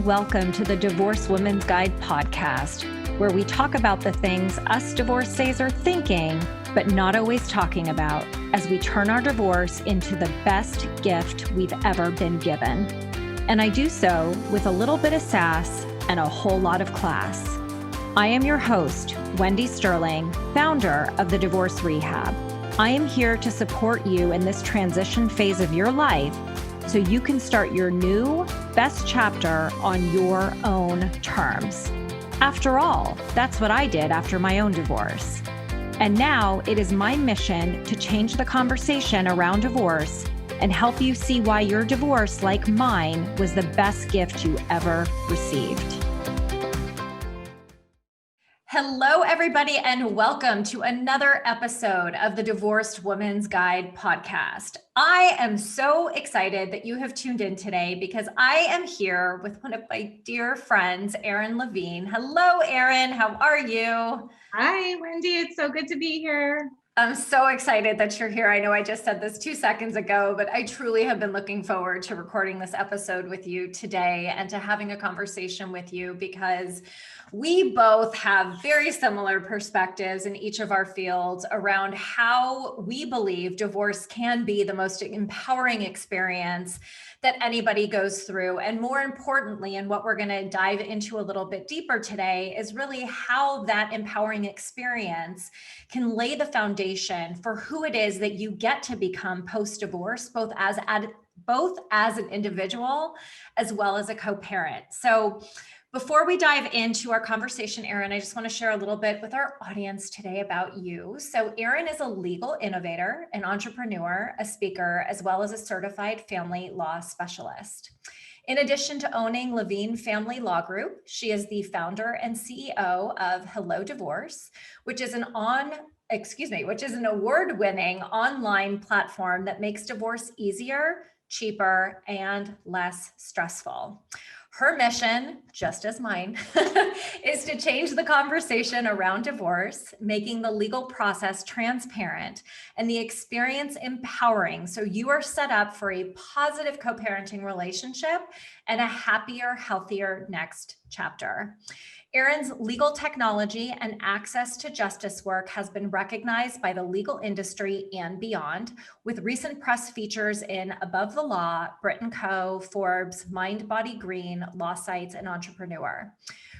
welcome to the Divorced Women's Guide podcast, where we talk about the things us divorcees are thinking, but not always talking about, as we turn our divorce into the best gift we've ever been given. And I do so with a little bit of sass and a whole lot of class. I am your host, Wendy Sterling, founder of the Divorce Rehab. I am here to support you in this transition phase of your life so you can start your new best chapter on your own terms. After all, that's what I did after my own divorce. And now it is my mission to change the conversation around divorce and help you see why your divorce, like mine, was the best gift you ever received. Hello, everybody, and welcome to another episode of the Divorced Women's Guide podcast. I am so excited that you have tuned in today because I am here with one of my dear friends, Erin Levine. Hello, Erin. How are you? Hi, Wendy. It's so good to be here. I'm so excited that you're here. I know I just said this 2 seconds ago, but I truly have been looking forward to recording this episode with you today and to having a conversation with you because we both have very similar perspectives in each of our fields around how we believe divorce can be the most empowering experience that anybody goes through. And more importantly, and what we're going to dive into a little bit deeper today is really how that empowering experience can lay the foundation for who it is that you get to become post-divorce, both as an individual as well as a co-parent. So before we dive into our conversation, Erin, I just want to share a little bit with our audience today about you. So Erin is a legal innovator, an entrepreneur, a speaker, as well as a certified family law specialist. In addition to owning Levine Family Law Group, she is the founder and CEO of Hello Divorce, which is an award-winning online platform that makes divorce easier, cheaper, and less stressful. Her mission, just as mine, is to change the conversation around divorce, making the legal process transparent and the experience empowering so you are set up for a positive co-parenting relationship and a happier, healthier next chapter. Erin's legal technology and access to justice work has been recognized by the legal industry and beyond, with recent press features in Above the Law, Brit & Co., Forbes, Mind Body Green, Law Sites, and Entrepreneur.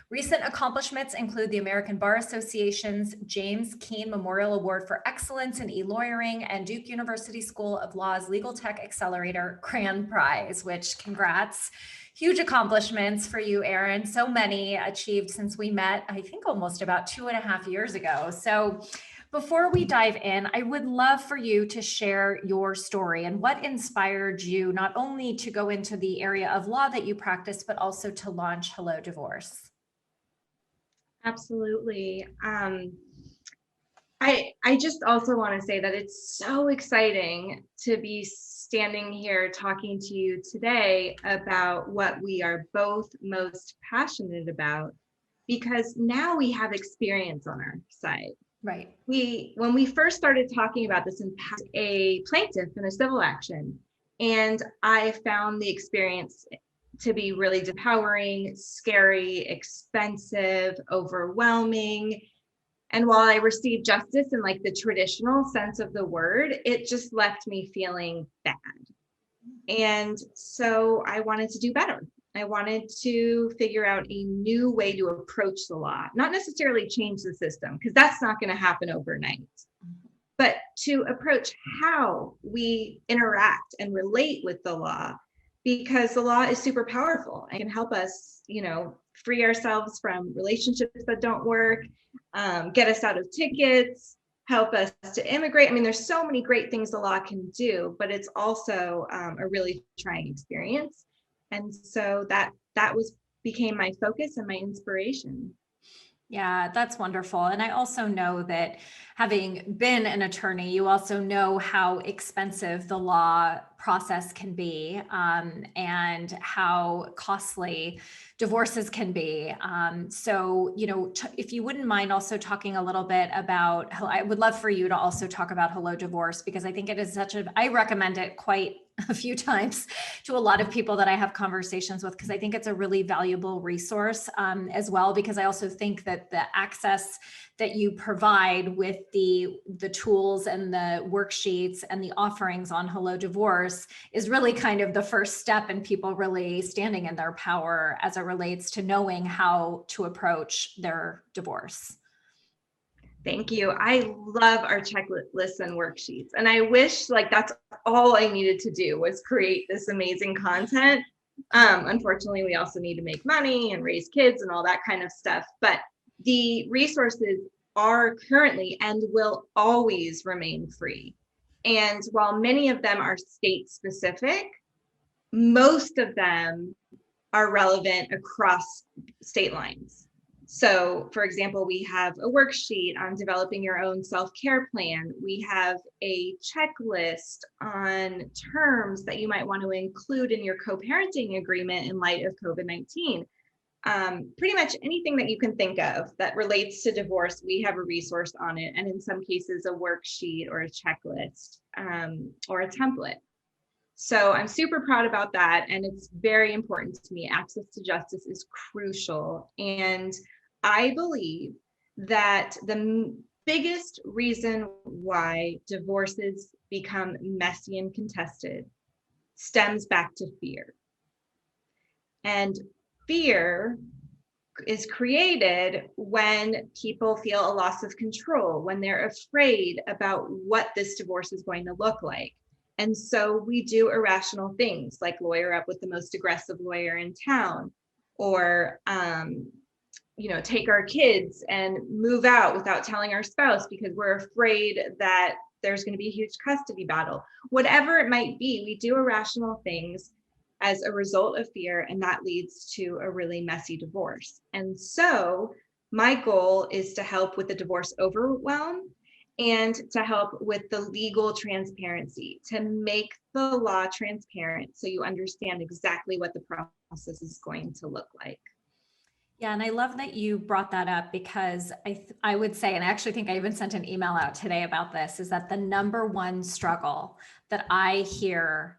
Recent accomplishments include the American Bar Association's James Keane Memorial Award for Excellence in E-Lawyering and Duke University School of Law's Legal Tech Accelerator Grand Prize, which congrats. Huge accomplishments for you, Erin. So many achieved since we met, I think almost about 2.5 years ago. So before we dive in, I would love for you to share your story and what inspired you not only to go into the area of law that you practice, but also to launch Hello Divorce. Absolutely. I just also want to say that it's so exciting to be standing here talking to you today about what we are both most passionate about, because now we have experience on our side. Right. When we first started talking about this, a plaintiff in a civil action, and I found the experience to be really empowering, scary, expensive, overwhelming. And while I received justice in like the traditional sense of the word, it just left me feeling bad. And so I wanted to do better. I wanted to figure out a new way to approach the law, not necessarily change the system, because that's not going to happen overnight, but to approach how we interact and relate with the law, because the law is super powerful and can help us, free ourselves from relationships that don't work, get us out of tickets, help us to immigrate. I mean, there's so many great things the law can do, but it's also a really trying experience. And so that became my focus and my inspiration. Yeah, that's wonderful. And I also know that having been an attorney, you also know how expensive the law process can be, and how costly divorces can be. So, if you wouldn't mind also talking a little bit about, I would love for you to also talk about Hello Divorce, because I think it is I recommend it quite a few times to a lot of people that I have conversations with, because I think it's a really valuable resource as well, because I also think that the access that you provide with the tools and the worksheets and the offerings on Hello Divorce is really kind of the first step in people really standing in their power as it relates to knowing how to approach their divorce. Thank you. I love our checklists and worksheets. And I wish like that's all I needed to do was create this amazing content. Unfortunately, we also need to make money and raise kids and all that kind of stuff. But the resources are currently and will always remain free. And while many of them are state specific, most of them are relevant across state lines. So, for example, we have a worksheet on developing your own self-care plan. We have a checklist on terms that you might want to include in your co-parenting agreement in light of COVID-19. Pretty much anything that you can think of that relates to divorce, we have a resource on it. And in some cases, a worksheet or a checklist or a template. So I'm super proud about that. And it's very important to me. Access to justice is crucial. And I believe that the biggest reason why divorces become messy and contested stems back to fear. And fear is created when people feel a loss of control, when they're afraid about what this divorce is going to look like. And so we do irrational things like lawyer up with the most aggressive lawyer in town, or take our kids and move out without telling our spouse because we're afraid that there's going to be a huge custody battle. Whatever it might be, we do irrational things as a result of fear, and that leads to a really messy divorce. And so my goal is to help with the divorce overwhelm and to help with the legal transparency, to make the law transparent so you understand exactly what the process is going to look like. Yeah, and I love that you brought that up, because I would say, and I actually think I even sent an email out today about this, is that the number one struggle that I hear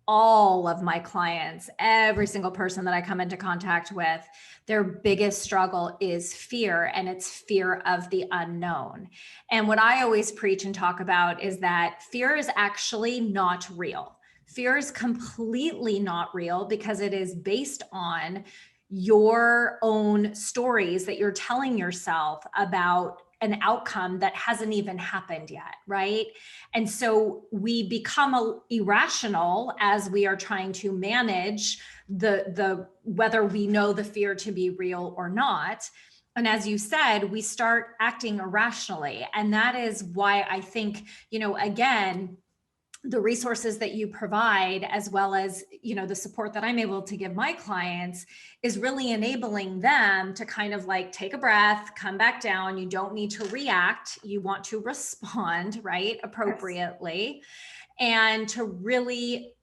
all of my clients, every single person that I come into contact with, their biggest struggle is fear, and it's fear of the unknown. And what I always preach and talk about is that fear is actually not real. Fear is completely not real because it is based on your own stories that you're telling yourself about an outcome that hasn't even happened yet, right? And so we become irrational as we are trying to manage the whether we know the fear to be real or not. And as you said, we start acting irrationally. And that is why I think, again, the resources that you provide, as well as, the support that I'm able to give my clients, is really enabling them to kind of like take a breath, come back down. You don't need to react. You want to respond, right, appropriately. Yes. And to really,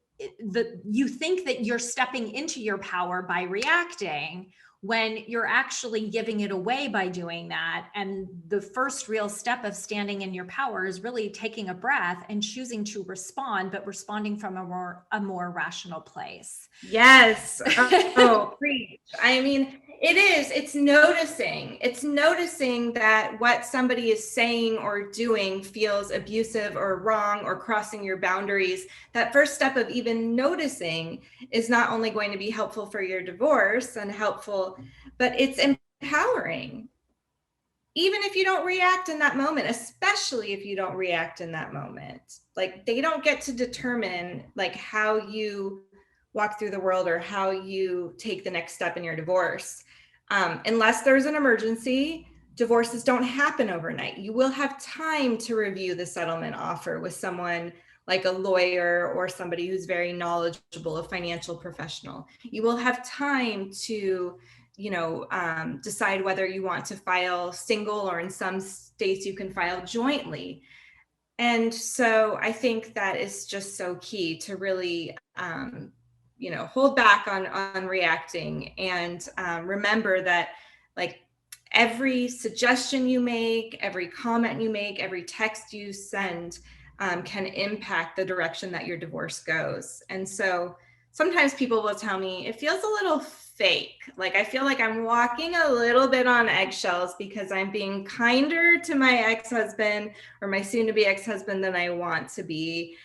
you think that you're stepping into your power by reacting, when you're actually giving it away by doing that. And the first real step of standing in your power is really taking a breath and choosing to respond, but responding from a more rational place. Yes. Oh, preach. I mean, it is. It's noticing. It's noticing that what somebody is saying or doing feels abusive or wrong or crossing your boundaries. That first step of even noticing is not only going to be helpful for your divorce and helpful, but it's empowering. Even if you don't react in that moment, especially if you don't react in that moment, like they don't get to determine like how you walk through the world or how you take the next step in your divorce. Unless there's an emergency, divorces don't happen overnight. You will have time to review the settlement offer with someone like a lawyer or somebody who's very knowledgeable, a financial professional. You will have time to decide whether you want to file single, or in some states you can file jointly. And so I think that is just so key to really, hold back on reacting, and remember that like every suggestion you make, every comment you make, every text you send can impact the direction that your divorce goes. And so sometimes people will tell me it feels a little fake. Like I feel like I'm walking a little bit on eggshells because I'm being kinder to my ex-husband or my soon-to-be ex-husband than I want to be.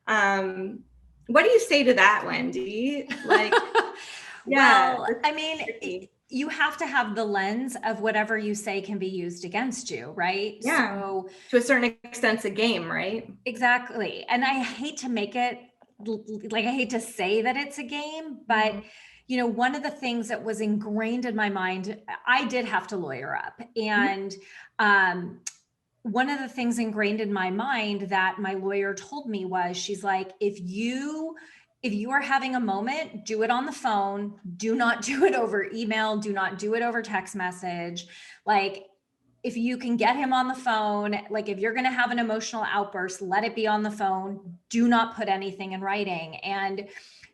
What do you say to that, Wendy? Like, yeah. Well, I mean, you have to have the lens of whatever you say can be used against you, right? Yeah. So to a certain extent, it's a game, right? exactly. And I hate to make it like, I hate to say that it's a game, but you know, one of the things that was ingrained in my mind, I did have to lawyer up. And one of the things ingrained in my mind that my lawyer told me was, she's like, if you are having a moment, do it on the phone. Do not do it over email. Do not do it over text message. Like, if you can get him on the phone, like if you're going to have an emotional outburst, let it be on the phone. Do not put anything in writing. And,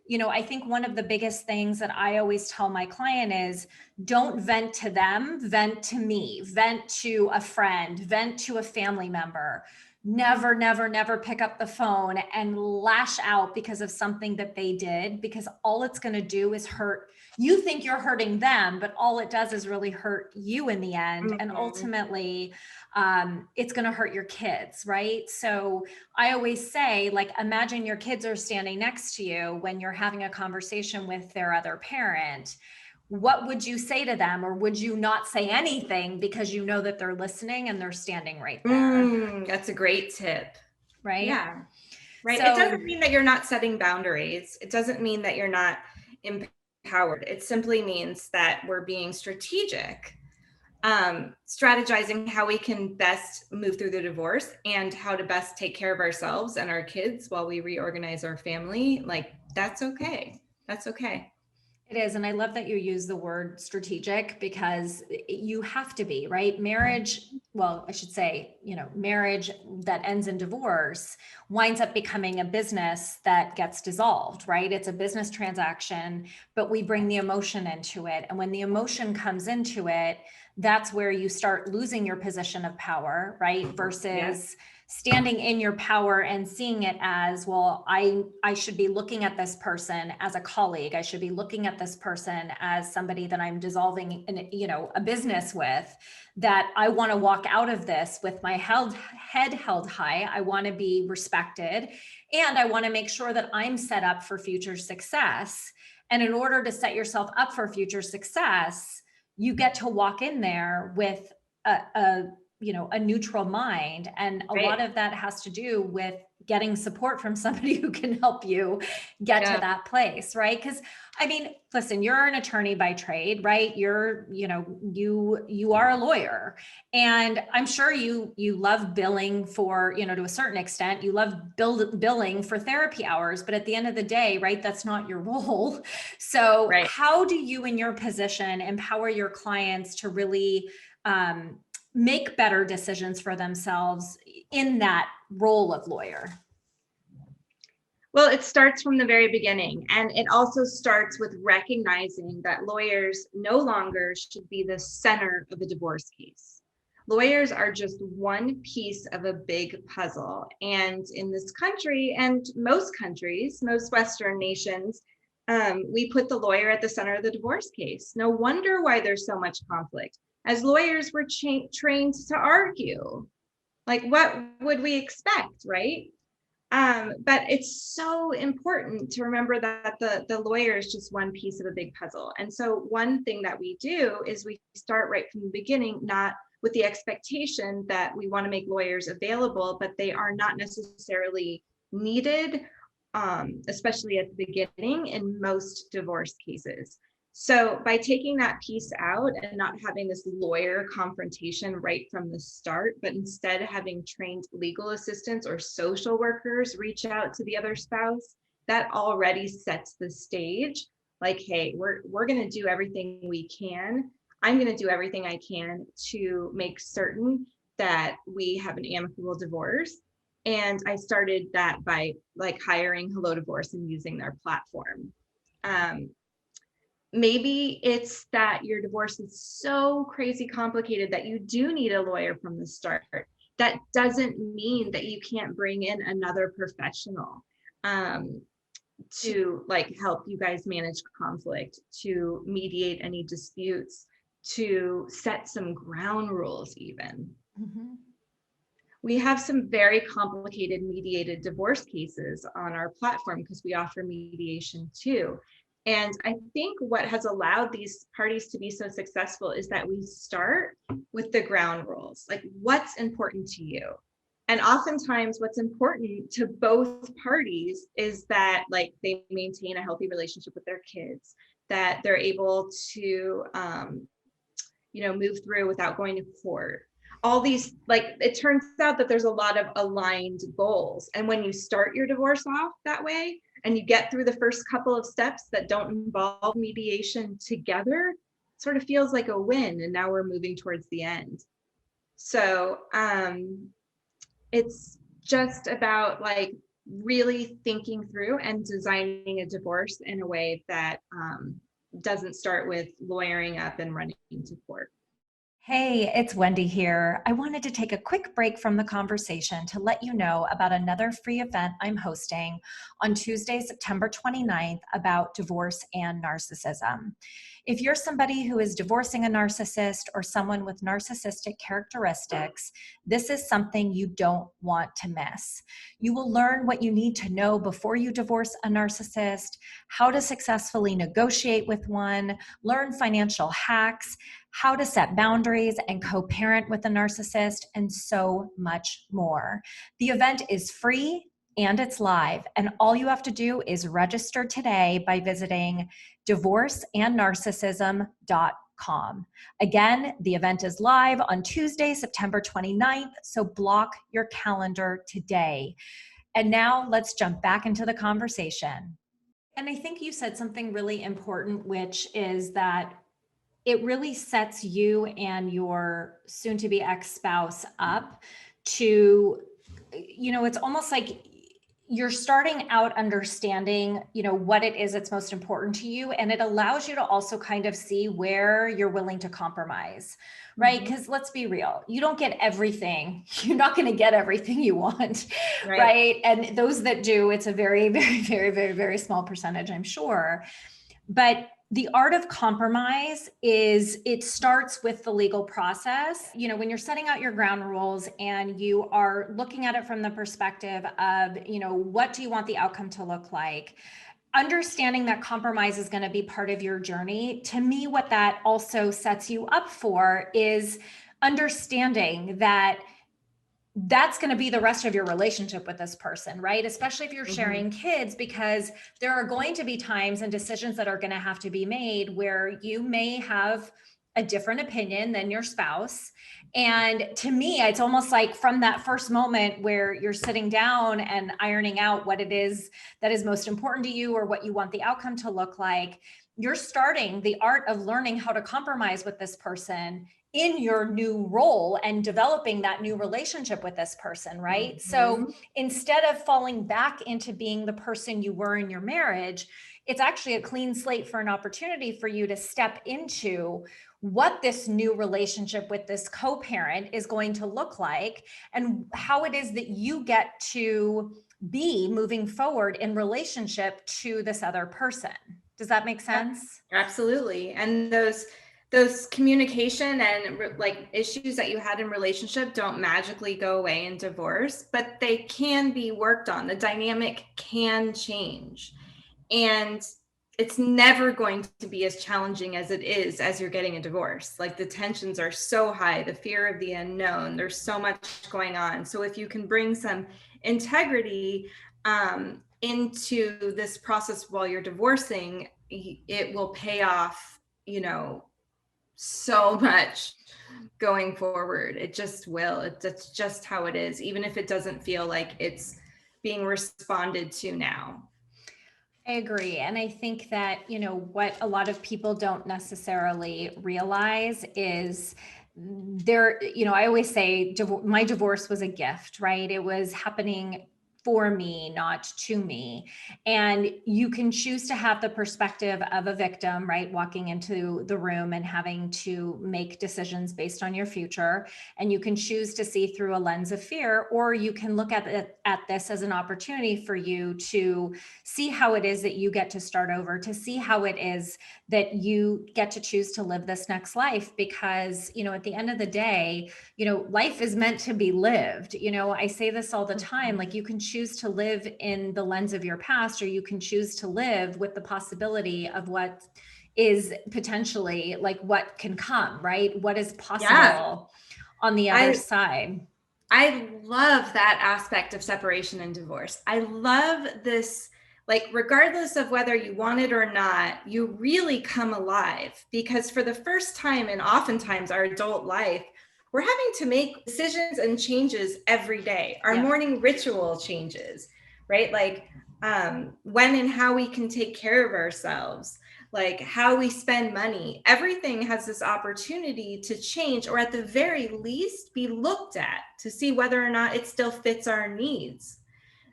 you know, I think one of the biggest things that I always tell my client is, don't vent to them, vent to me, vent to a friend, vent to a family member. Never, never, never pick up the phone and lash out because of something that they did, because all it's going to do is hurt. You think you're hurting them, but all it does is really hurt you in the end. And ultimately, it's going to hurt your kids, right? So I always say, like, imagine your kids are standing next to you when you're having a conversation with their other parent. What would you say to them? Or would you not say anything because you know that they're listening and they're standing right there? That's a great tip. Right? Yeah. Right. So, it doesn't mean that you're not setting boundaries. It doesn't mean that you're not empowered. It simply means that we're being strategic, strategizing how we can best move through the divorce and how to best take care of ourselves and our kids while we reorganize our family. Like, that's okay. That's okay. it is. And I love that you use the word strategic, because you have to be, right? Marriage, well, I should say, you know, marriage that ends in divorce winds up becoming a business that gets dissolved, right? It's a business transaction, but we bring the emotion into it. And when the emotion comes into it, that's where you start losing your position of power, right? Versus standing in your power and seeing it as, well, I should be looking at this person as a colleague. I should be looking at this person as somebody that I'm dissolving a business with, that I want to walk out of this with my head held high. I want to be respected, and I want to make sure that I'm set up for future success. And in order to set yourself up for future success, you get to walk in there with a neutral mind. And a lot of that has to do with getting support from somebody who can help you get to that place, right? Because I mean, listen, you're an attorney by trade, right? You are a lawyer, and I'm sure you love billing for, to a certain extent, you love billing for therapy hours, but at the end of the day, right, that's not your role. So how do you, in your position, empower your clients to really make better decisions for themselves in that role of lawyer? Well, it starts from the very beginning, and it also starts with recognizing that lawyers no longer should be the center of a divorce case. Lawyers are just one piece of a big puzzle. And in this country, and most countries, most Western nations, we put the lawyer at the center of the divorce case. No wonder why there's so much conflict. As lawyers, we're trained to argue. Like, what would we expect, right? But it's so important to remember that the lawyer is just one piece of a big puzzle. And so one thing that we do is we start right from the beginning, not with the expectation that we want to make lawyers available, but they are not necessarily needed, especially at the beginning in most divorce cases. So by taking that piece out and not having this lawyer confrontation right from the start, but instead having trained legal assistants or social workers reach out to the other spouse, that already sets the stage. Like, hey, we're going to do everything we can. I'm going to do everything I can to make certain that we have an amicable divorce. And I started that by like hiring Hello Divorce and using their platform. Maybe it's that your divorce is so crazy complicated that you do need a lawyer from the start. that doesn't mean that you can't bring in another professional to like help you guys manage conflict, to mediate any disputes, to set some ground rules even. Mm-hmm. We have some very complicated mediated divorce cases on our platform because we offer mediation too. And I think what has allowed these parties to be so successful is that we start with the ground rules, like what's important to you. And oftentimes what's important to both parties is that like they maintain a healthy relationship with their kids, that they're able to, move through without going to court. All these, like, it turns out that there's a lot of aligned goals. And when you start your divorce off that way, and you get through the first couple of steps that don't involve mediation together, it sort of feels like a win. And now we're moving towards the end. So it's just about like really thinking through and designing a divorce in a way that doesn't start with lawyering up and running to court. Hey, it's Wendy here. I wanted to take a quick break from the conversation to let you know about another free event I'm hosting on Tuesday, September 29th about divorce and narcissism. If you're somebody who is divorcing a narcissist or someone with narcissistic characteristics, this is something you don't want to miss. You will learn what you need to know before you divorce a narcissist, how to successfully negotiate with one, learn financial hacks, how to set boundaries and co-parent with a narcissist, and so much more. The event is free and it's live, and all you have to do is register today by visiting divorceandnarcissism.com. Again, the event is live on Tuesday, September 29th, so block your calendar today. And now let's jump back into the conversation. And I think you said something really important, which is that it really sets you and your soon-to-be ex-spouse up to, it's almost like you're starting out understanding, what it is that's most important to you. And it allows you to also kind of see where you're willing to compromise, right? Because let's be real, you don't get everything. You're not going to get everything you want, right? And those that do, it's a very, very, very, very, very small percentage, I'm sure. But the art of compromise is it starts with the legal process. When you're setting out your ground rules and you are looking at it from the perspective of, what do you want the outcome to look like? Understanding that compromise is going to be part of your journey. To me, what that also sets you up for is understanding that that's going to be the rest of your relationship with this person, right? Especially if you're sharing kids, because there are going to be times and decisions that are going to have to be made where you may have a different opinion than your spouse. And to me, it's almost like from that first moment where you're sitting down and ironing out what it is that is most important to you or what you want the outcome to look like, you're starting the art of learning how to compromise with this person in your new role and developing that new relationship with this person, right? So instead of falling back into being the person you were in your marriage, it's actually a clean slate for an opportunity for you to step into what this new relationship with this co-parent is going to look like and how it is that you get to be moving forward in relationship to this other person. Does that make sense? Absolutely. And those communication and like issues that you had in relationship don't magically go away in divorce, but they can be worked on. The dynamic can change. And it's never going to be as challenging as it is as you're getting a divorce. Like the tensions are so high, the fear of the unknown, there's so much going on. So if you can bring some integrity into this process while you're divorcing, it will pay off, so much going forward. It just will. That's just how it is, even if it doesn't feel like it's being responded to now. I agree. And I think that, what a lot of people don't necessarily realize is I always say my divorce was a gift, right? It was happening for me, not to me. And you can choose to have the perspective of a victim, right? Walking into the room and having to make decisions based on your future. And you can choose to see through a lens of fear, or you can look at this as an opportunity for you to see how it is that you get to start over, to see how it is that you get to choose to live this next life. Because, at the end of the day, life is meant to be lived. I say this all the time, like you can choose to live in the lens of your past, or you can choose to live with the possibility of what is potentially like what can come, right? What is possible on the other side. I love that aspect of separation and divorce. I love this, like, regardless of whether you want it or not, you really come alive, because for the first time in oftentimes our adult life, we're having to make decisions and changes every day. Our morning ritual changes, right? Like when and how we can take care of ourselves, like how we spend money. Everything has this opportunity to change, or at the very least be looked at to see whether or not it still fits our needs.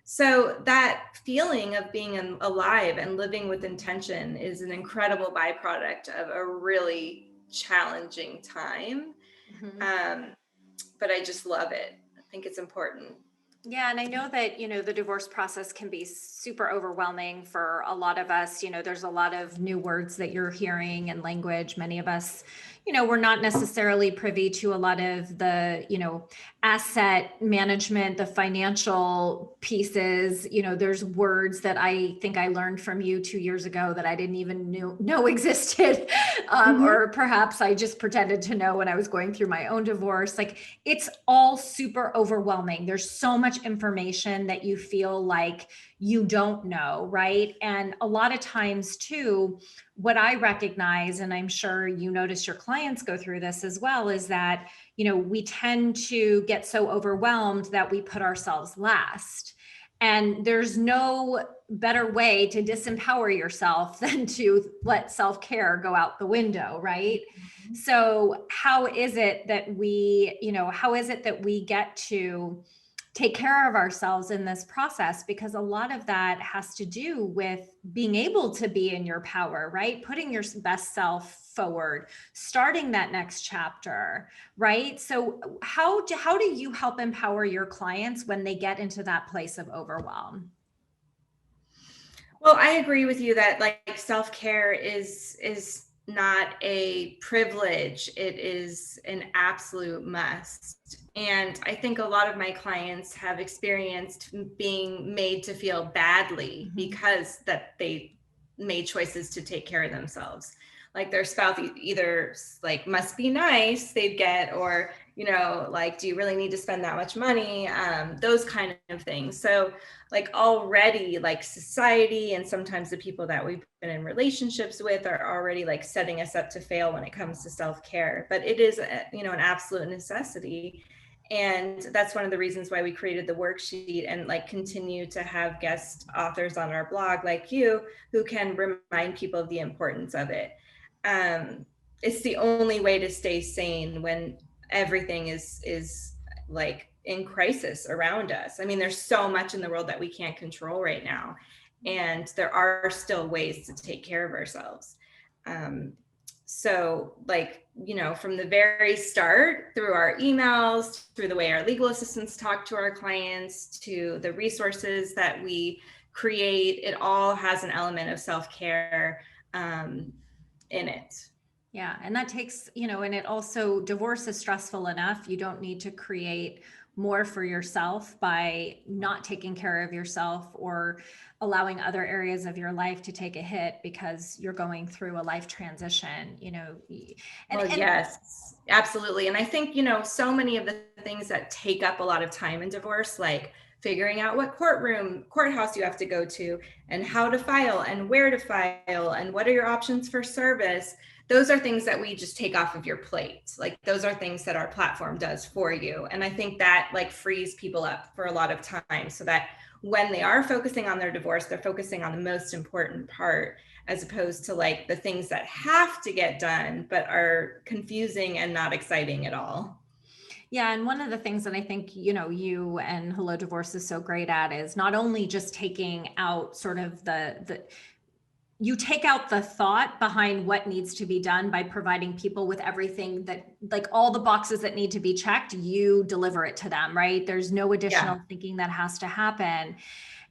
So that feeling of being alive and living with intention is an incredible byproduct of a really challenging time. But I just love it. I think it's important. Yeah. And I know that, the divorce process can be super overwhelming for a lot of us. There's a lot of new words that you're hearing and language. Many of us, we're not necessarily privy to a lot of the, asset management, the financial pieces. There's words that I think I learned from you 2 years ago that I didn't even know existed. Or perhaps I just pretended to know when I was going through my own divorce. Like, it's all super overwhelming. There's so much information that you feel like you don't know, right? And a lot of times too, what I recognize, and I'm sure you notice your clients go through this as well, is that, we tend to get so overwhelmed that we put ourselves last. And there's no better way to disempower yourself than to let self-care go out the window, right? So how is it that we get to take care of ourselves in this process? Because a lot of that has to do with being able to be in your power, right? Putting your best self forward, starting that next chapter, right? So how do you help empower your clients when they get into that place of overwhelm? Well, I agree with you that like self-care is not a privilege. It is an absolute must. And I think a lot of my clients have experienced being made to feel badly because that they made choices to take care of themselves. Like their spouse either like must be nice, they'd get, or like, do you really need to spend that much money? Those kind of things. So like already like society and sometimes the people that we've been in relationships with are already like setting us up to fail when it comes to self-care. But it is, an absolute necessity. And that's one of the reasons why we created the worksheet and like continue to have guest authors on our blog like you who can remind people of the importance of it. It's the only way to stay sane when everything is like in crisis around us. I mean, there's so much in the world that we can't control right now, and there are still ways to take care of ourselves. So like, from the very start, through our emails, through the way our legal assistants talk to our clients, to the resources that we create, it all has an element of self-care in it. Yeah. And that takes, and it also, divorce is stressful enough. You don't need to create more for yourself by not taking care of yourself or allowing other areas of your life to take a hit because you're going through a life transition, Yes, absolutely. And I think, so many of the things that take up a lot of time in divorce, like figuring out what courthouse you have to go to and how to file and where to file and what are your options for service. Those are things that we just take off of your plate. Like those are things that our platform does for you. And I think that like frees people up for a lot of time so that when they are focusing on their divorce, they're focusing on the most important part, as opposed to like the things that have to get done, but are confusing and not exciting at all. Yeah. And one of the things that I think, you and Hello Divorce is so great at is not only just taking out sort of you take out the thought behind what needs to be done by providing people with everything that, like all the boxes that need to be checked, you deliver it to them, right? There's no additional thinking that has to happen.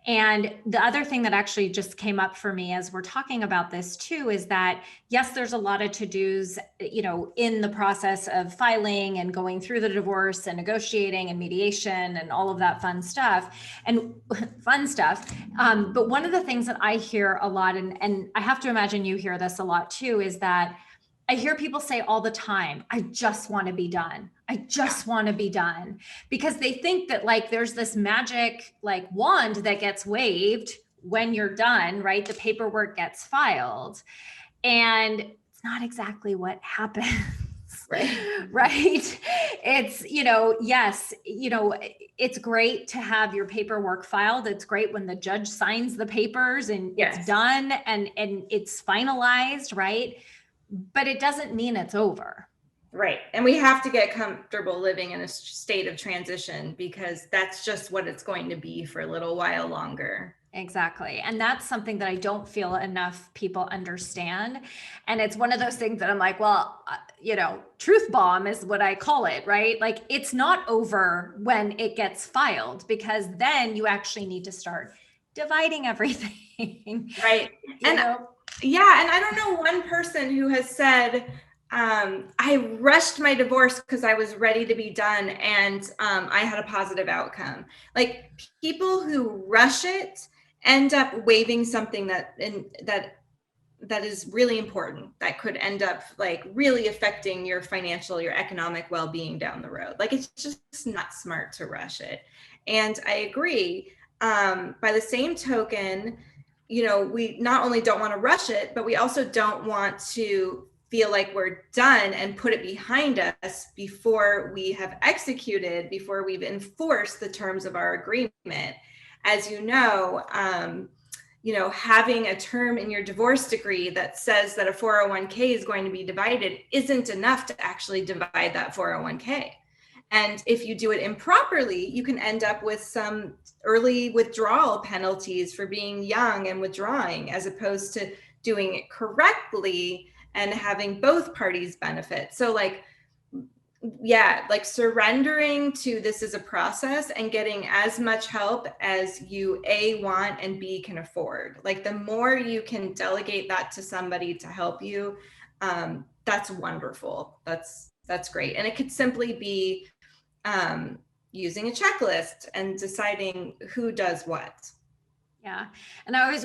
And the other thing that actually just came up for me as we're talking about this too is that, yes, there's a lot of to-dos, in the process of filing and going through the divorce and negotiating and mediation and all of that fun stuff. But one of the things that I hear a lot, and I have to imagine you hear this a lot too, is that I hear people say all the time, I just want to be done. I just want to be done, because they think that like there's this magic like wand that gets waved when you're done, right? The paperwork gets filed, and it's not exactly what happens. Right. It's, yes, it's great to have your paperwork filed. It's great when the judge signs the papers and it's done and it's finalized, right? But it doesn't mean it's over. Right. And we have to get comfortable living in a state of transition, because that's just what it's going to be for a little while longer. Exactly. And that's something that I don't feel enough people understand. And it's one of those things that I'm like, well, truth bomb is what I call it, right? Like it's not over when it gets filed, because then you actually need to start dividing everything. Right. And I don't know one person who has said, I rushed my divorce because I was ready to be done and I had a positive outcome. Like people who rush it end up waiving something that is really important, that could end up like really affecting your financial, your economic well-being down the road. Like it's just not smart to rush it. And I agree. By the same token, we not only don't want to rush it, but we also don't want to feel like we're done and put it behind us before we have executed, before we've enforced the terms of our agreement. As having a term in your divorce decree that says that a 401k is going to be divided isn't enough to actually divide that 401k. And if you do it improperly, you can end up with some early withdrawal penalties for being young and withdrawing, as opposed to doing it correctly and having both parties benefit. So surrendering to this is a process and getting as much help as you A, want, and B, can afford. Like the more you can delegate that to somebody to help you, that's wonderful. That's great. And it could simply be using a checklist and deciding who does what. Yeah. And I always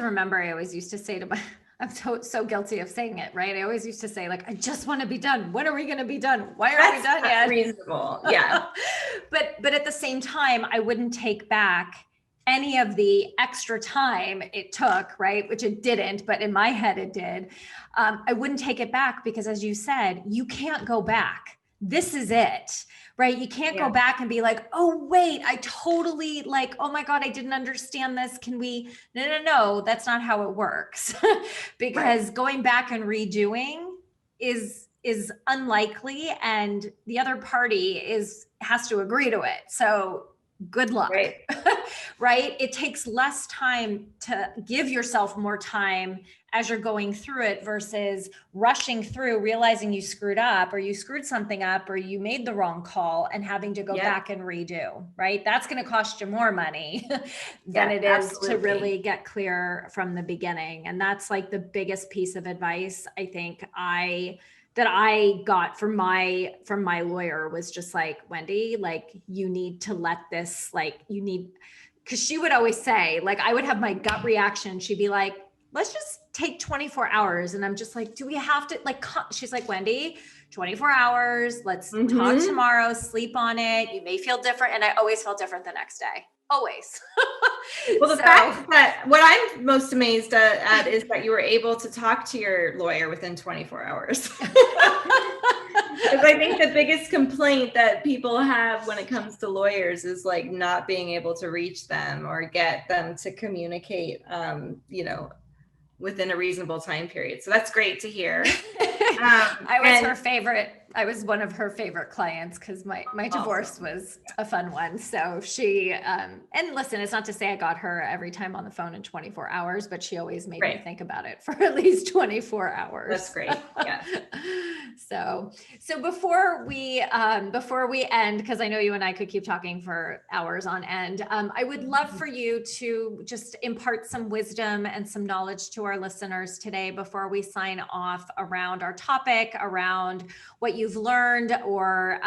used to say to I'm so guilty of saying it, right? I always used to say like, I just want to be done. When are we going to be done? Why aren't we done yet? Reasonable. Yeah. But at the same time, I wouldn't take back any of the extra time it took, right? Which it didn't, but in my head it did. I wouldn't take it back because, as you said, you can't go back. This is it, right? You can't go back and be like, oh, wait, I totally oh my God, I didn't understand this. Can we? No, that's not how it works. Because going back and redoing is unlikely, and the other party has to agree to it. So good luck, right? It takes less time to give yourself more time as you're going through it versus rushing through, realizing you screwed up or you screwed something up or you made the wrong call and having to go back and redo, right? That's going to cost you more money than it is to really get clear from the beginning. And that's like the biggest piece of advice I think that I got from my lawyer was just like, Wendy, like you need to let this, because she would always say, like, I would have my gut reaction. She'd be like, let's just take 24 hours. And I'm just like, do we have to she's like, Wendy, 24 hours, let's talk tomorrow, sleep on it. You may feel different. And I always felt different the next day. Always. Well, the fact that what I'm most amazed at is that you were able to talk to your lawyer within 24 hours. Because I think the biggest complaint that people have when it comes to lawyers is like not being able to reach them or get them to communicate, within a reasonable time period. So that's great to hear. I was her favorite I was one of her favorite clients because my divorce Awesome. was a fun one. So she, and listen, it's not to say I got her every time on the phone in 24 hours, but she always made me Right. think about it for at least 24 hours. That's great. Yeah. So before we end, because I know you and I could keep talking for hours on end, I would love for you to just impart some wisdom and some knowledge to our listeners today before we sign off around our topic, around what you've learned, or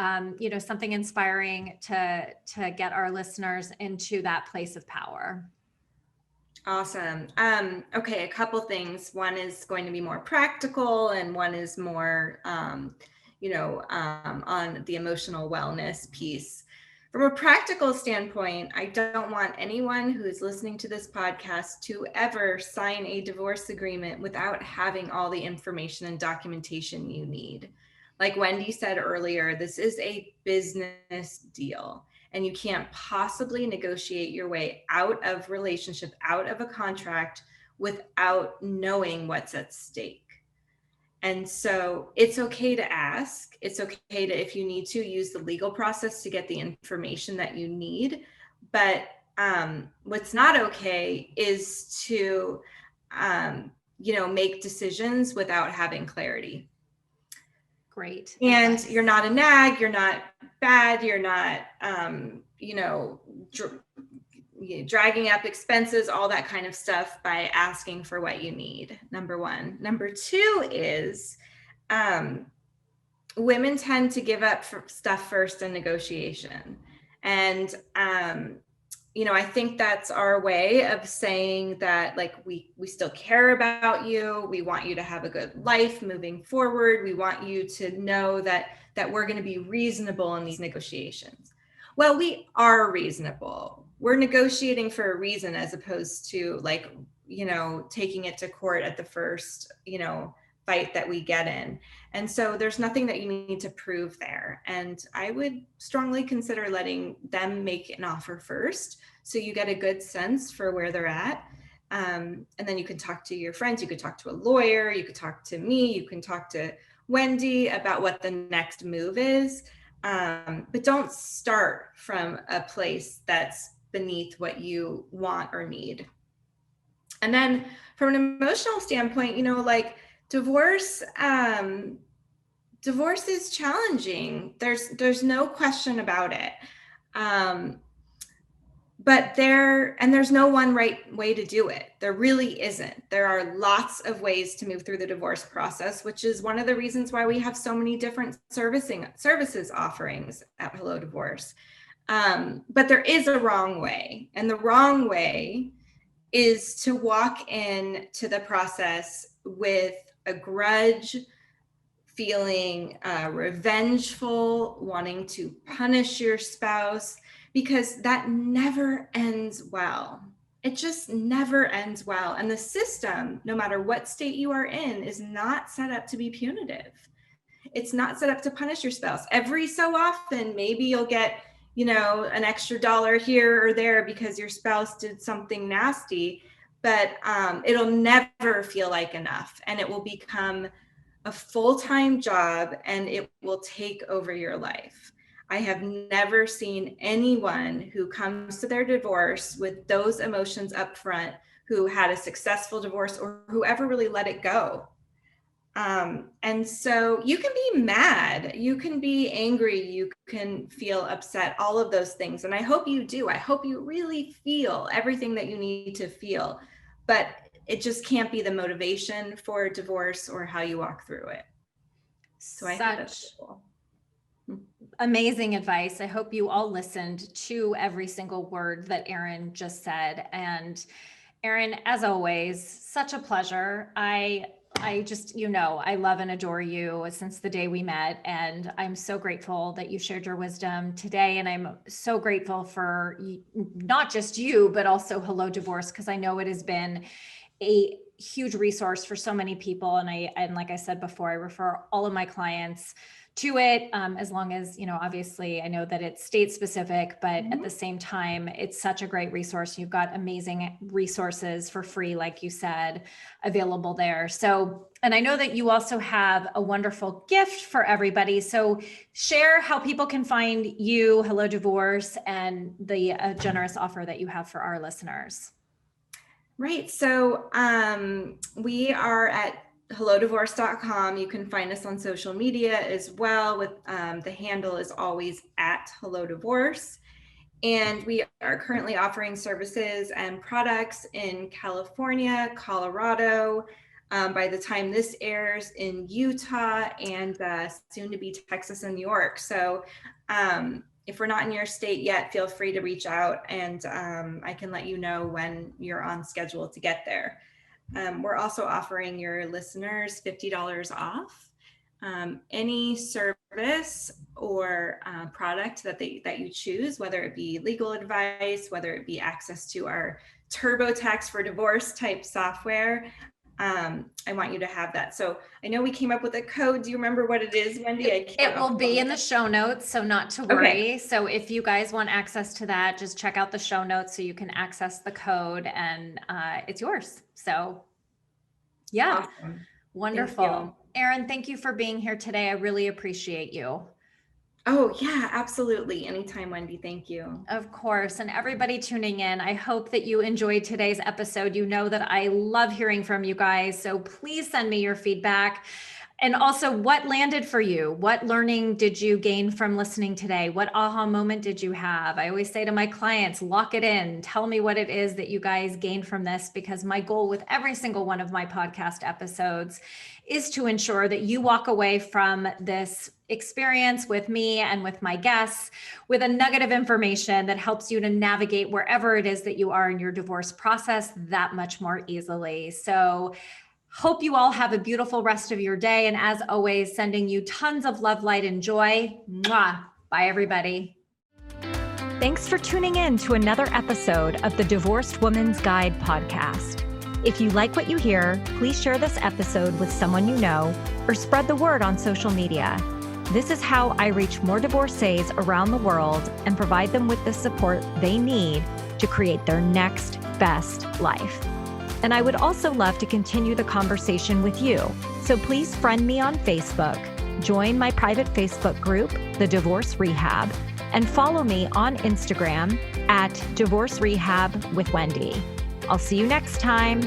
something inspiring to get our listeners into that place of power. Awesome. Okay, a couple things. One is going to be more practical, and one is more, on the emotional wellness piece. From a practical standpoint, I don't want anyone who is listening to this podcast to ever sign a divorce agreement without having all the information and documentation you need. Like Wendy said earlier, this is a business deal. And you can't possibly negotiate your way out of relationship, out of a contract, without knowing what's at stake. And so it's okay to ask. It's okay to, if you need to, use the legal process to get the information that you need. But what's not okay is to, make decisions without having clarity. Great. And advice. You're not a nag, you're not bad, you're not, dragging up expenses, all that kind of stuff by asking for what you need. Number one. Number two is women tend to give up stuff first in negotiation. And I think that's our way of saying that, like, we still care about you. We want you to have a good life moving forward. We want you to know that we're going to be reasonable in these negotiations. Well, we are reasonable. We're negotiating for a reason, as opposed to taking it to court at the first, fight that we get in. And so there's nothing that you need to prove there. And I would strongly consider letting them make an offer first, so you get a good sense for where they're at. And then you can talk to your friends, you could talk to a lawyer, you could talk to me, you can talk to Wendy about what the next move is. But don't start from a place that's beneath what you want or need. And then from an emotional standpoint, divorce is challenging. There's no question about it. But there's no one right way to do it. There really isn't. There are lots of ways to move through the divorce process, which is one of the reasons why we have so many different services offerings at Hello Divorce. But there is a wrong way, and the wrong way is to walk into the process with a grudge, feeling revengeful, wanting to punish your spouse, because that never ends well. It just never ends well. And the system, no matter what state you are in, is not set up to be punitive. It's not set up to punish your spouse. Every so often, maybe you'll get, an extra $1 here or there because your spouse did something nasty, but it'll never feel like enough. And it will become a full-time job, and it will take over your life. I have never seen anyone who comes to their divorce with those emotions up front who had a successful divorce, or whoever really let it go. And so you can be mad, you can be angry, you can feel upset, all of those things. And I hope you do. I hope you really feel everything that you need to feel, but it just can't be the motivation for divorce or how you walk through it. So I think that's cool. Amazing advice. I hope you all listened to every single word that Erin just said. And Erin, as always, such a pleasure. I just, I love and adore you since the day we met. And I'm so grateful that you shared your wisdom today. And I'm so grateful for not just you, but also Hello Divorce, because I know it has been a huge resource for so many people. And like I said before, I refer all of my clients to it, as long as, obviously I know that it's state specific, but at the same time, it's such a great resource. You've got amazing resources for free, like you said, available there. So, and I know that you also have a wonderful gift for everybody. So share how people can find you, Hello Divorce, and the generous offer that you have for our listeners. Right. So we are at hellodivorce.com. You can find us on social media as well. With the handle is always at Hello Divorce. And we are currently offering services and products in California, Colorado, by the time this airs, in Utah, and soon to be Texas and New York. So if we're not in your state yet, feel free to reach out, and I can let you know when you're on schedule to get there. We're also offering your listeners $50 off any service or product that you choose, whether it be legal advice, whether it be access to our TurboTax for divorce type software. I want you to have that. So I know we came up with a code. Do you remember what it is, Wendy? It will be in the show notes, so not to worry. Okay. So if you guys want access to that, just check out the show notes so you can access the code, and it's yours. So yeah, awesome. Wonderful. Erin, thank you for being here today. I really appreciate you. Oh, yeah, absolutely. Anytime, Wendy. Thank you. Of course. And everybody tuning in, I hope that you enjoyed today's episode. You know that I love hearing from you guys. So please send me your feedback. And also, what landed for you? What learning did you gain from listening today? What aha moment did you have? I always say to my clients, lock it in. Tell me what it is that you guys gained from this, because my goal with every single one of my podcast episodes is to ensure that you walk away from this experience with me and with my guests with a nugget of information that helps you to navigate wherever it is that you are in your divorce process that much more easily. So hope you all have a beautiful rest of your day. And as always, sending you tons of love, light, and joy. Mwah. Bye, everybody. Thanks for tuning in to another episode of the Divorced Woman's Guide podcast. If you like what you hear, please share this episode with someone you know or spread the word on social media. This is how I reach more divorcees around the world and provide them with the support they need to create their next best life. And I would also love to continue the conversation with you. So please friend me on Facebook, join my private Facebook group, The Divorce Rehab, and follow me on Instagram at Divorce Rehab with Wendy. I'll see you next time.